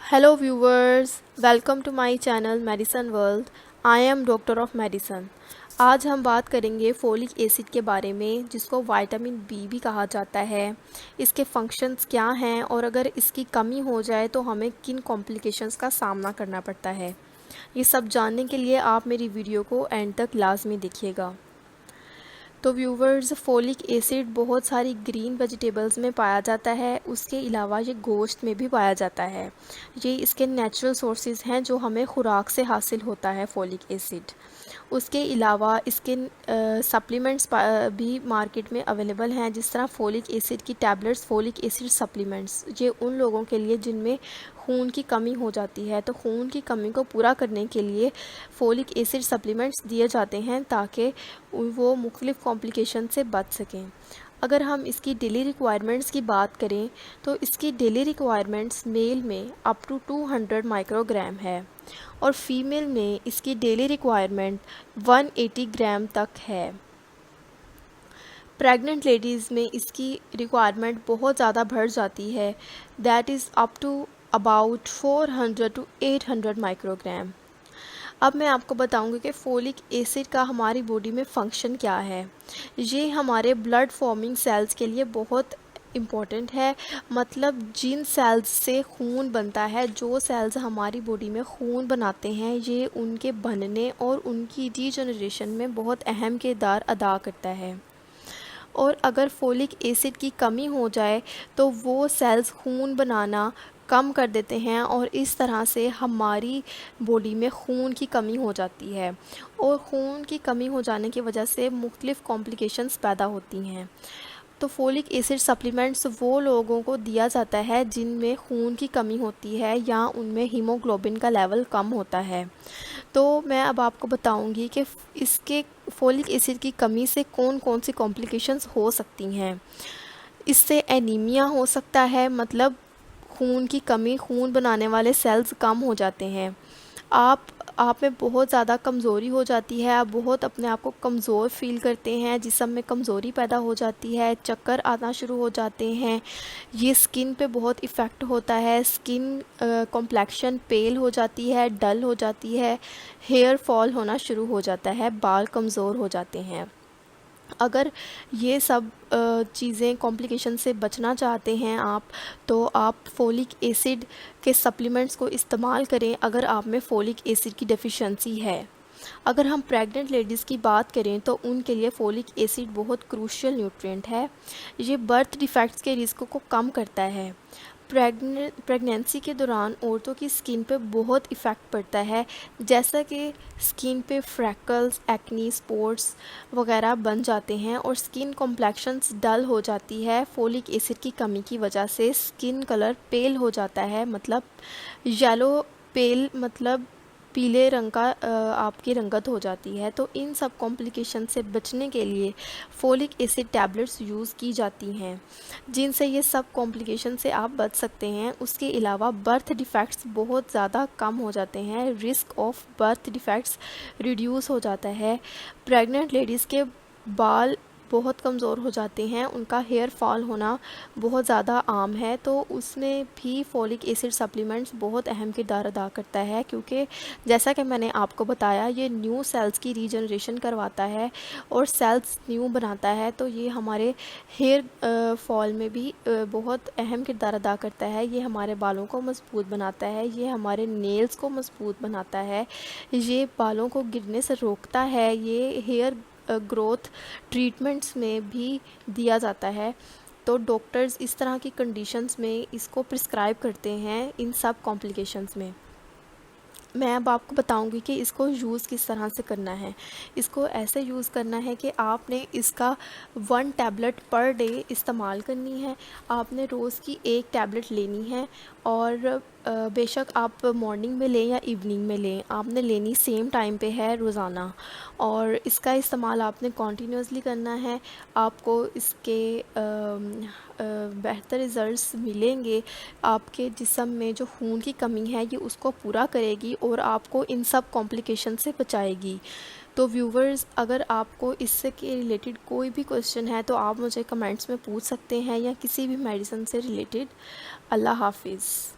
Hello viewers, welcome to my channel Medicine World. I am doctor of medicine. आज हम बात करेंगे folic acid के बारे में, जिसको विटामिन बी भी कहा जाता है। इसके फंक्शंस क्या हैं और अगर इसकी कमी हो जाए तो हमें किन कॉम्प्लिकेशंस का सामना करना पड़ता है। ये सब जानने के लिए आप मेरी वीडियो को एंड तक लाजमी देखिएगा। तो व्यूवर्स, फोलिक एसिड बहुत सारी ग्रीन वेजिटेबल्स में पाया जाता है। उसके अलावा ये गोश्त में भी पाया जाता है। ये इसके नेचुरल सोर्सेज हैं जो हमें खुराक से हासिल होता है फोलिक एसिड। उसके अलावा इसके सप्लीमेंट्स भी मार्केट में अवेलेबल हैं, जिस तरह फोलिक एसिड की टैबलेट्स, फोलिक एसिड सप्लीमेंट्स। ये उन लोगों के लिए जिनमें खून की कमी हो जाती है, तो खून की कमी को पूरा करने के लिए फोलिक एसिड सप्लीमेंट्स दिए जाते हैं ताकि वो मुख्तलिफ़ कॉम्प्लिकेशन से बच सकें। अगर हम इसकी डेली रिक्वायरमेंट्स की बात करें तो इसकी डेली रिक्वायरमेंट्स मेल में अप टू 200 माइक्रोग्राम है और फीमेल में इसकी डेली रिक्वायरमेंट 180 ग्राम तक है। प्रेग्नेंट लेडीज़ में इसकी रिक्वायरमेंट बहुत ज़्यादा बढ़ जाती है, that is up to about 400 to 800 microgram. अब मैं आपको बताऊंगी कि फोलिक एसिड का हमारी बॉडी में फ़ंक्शन क्या है। ये हमारे ब्लड फॉर्मिंग सेल्स के लिए बहुत इम्पॉर्टेंट है। मतलब जिन सेल्स से खून बनता है, जो सेल्स हमारी बॉडी में खून बनाते हैं, ये उनके बनने और उनकी रीजनरेशन में बहुत अहम किरदार अदा करता है। और अगर फोलिक एसिड की कमी हो जाए तो वो सेल्स खून बनाना कम कर देते हैं और इस तरह से हमारी बॉडी में खून की कमी हो जाती है और खून की कमी हो जाने की वजह से मुख्तलिफ़ कॉम्प्लिकेशंस पैदा होती हैं। तो फोलिक एसिड सप्लीमेंट्स वो लोगों को दिया जाता है जिनमें खून की कमी होती है या उनमें हीमोग्लोबिन का लेवल कम होता है। तो मैं अब आपको बताऊंगी कि इसके फोलिक एसिड की कमी से कौन कौन सी कॉम्प्लिकेशंस हो सकती हैं। इससे एनीमिया हो सकता है, मतलब खून की कमी, खून बनाने वाले सेल्स कम हो जाते हैं। आप में बहुत ज़्यादा कमज़ोरी हो जाती है, आप बहुत अपने आप को कमज़ोर फील करते हैं, जिस्म में कमज़ोरी पैदा हो जाती है, चक्कर आना शुरू हो जाते हैं। ये स्किन पे बहुत इफ़ेक्ट होता है, स्किन कॉम्प्लेक्शन पेल हो जाती है, डल हो जाती है, हेयर फॉल होना शुरू हो जाता है, बाल कमज़ोर हो जाते हैं। अगर ये सब चीज़ें कॉम्प्लिकेशन से बचना चाहते हैं आप, तो आप फोलिक एसिड के सप्लीमेंट्स को इस्तेमाल करें अगर आप में फोलिक एसिड की डेफिशिएंसी है। अगर हम प्रेग्नेंट लेडीज़ की बात करें तो उनके लिए फोलिक एसिड बहुत क्रूशियल न्यूट्रिएंट है। ये बर्थ डिफेक्ट्स के रिस्क को कम करता है। प्रेगनेंसी के दौरान औरतों की स्किन पे बहुत इफ़ेक्ट पड़ता है, जैसा कि स्किन पे फ्रैकल्स, एक्नी, स्पॉट्स वगैरह बन जाते हैं और स्किन कॉम्प्लेक्शंस डल हो जाती है। फोलिक एसिड की कमी की वजह से स्किन कलर पेल हो जाता है, मतलब येलो पेल, मतलब पीले रंग का आपकी रंगत हो जाती है। तो इन सब कॉम्प्लिकेशन से बचने के लिए फोलिक एसिड टैबलेट्स यूज़ की जाती हैं, जिनसे ये सब कॉम्प्लिकेशन से आप बच सकते हैं। उसके अलावा बर्थ डिफेक्ट्स बहुत ज़्यादा कम हो जाते हैं, risk of birth defects reduce हो जाता है। प्रेग्नेंट लेडीज़ के बाल बहुत कमज़ोर हो जाते हैं, उनका हेयर फॉल होना बहुत ज़्यादा आम है, तो उसमें भी फोलिक एसिड सप्लीमेंट्स बहुत अहम किरदार अदा करता है, क्योंकि जैसा कि मैंने आपको बताया, ये न्यू सेल्स की रीजनरेशन करवाता है और सेल्स न्यू बनाता है। तो ये हमारे हेयर फॉल में भी बहुत अहम किरदार अदा करता है। ये हमारे बालों को मजबूत बनाता है, ये हमारे नेल्स को मजबूत बनाता है, ये बालों को गिरने से रोकता है, ये हेयर ग्रोथ ट्रीटमेंट्स में भी दिया जाता है। तो डॉक्टर्स इस तरह की कंडीशंस में इसको प्रिस्क्राइब करते हैं इन सब कॉम्प्लिकेशंस में। मैं अब आपको बताऊंगी कि इसको यूज़ किस तरह से करना है। इसको ऐसे यूज़ करना है कि आपने इसका 1 टैबलेट पर डे इस्तेमाल करनी है। आपने रोज़ की 1 टैबलेट लेनी है और बेशक आप मॉर्निंग में लें या इवनिंग में लें, आपने लेनी सेम टाइम पे है रोज़ाना। और इसका इस्तेमाल आपने कॉन्टीन्यूसली करना है। आपको इसके बेहतर रिज़ल्ट्स मिलेंगे। आपके जिस्म में जो खून की कमी है, ये उसको पूरा करेगी और आपको इन सब कॉम्प्लिकेशन से बचाएगी। तो व्यूवर्स, अगर आपको इससे के रिलेटेड कोई भी क्वेश्चन है तो आप मुझे कमेंट्स में पूछ सकते हैं, या किसी भी मेडिसिन से रिलेटेड। अल्लाह हाफिज़।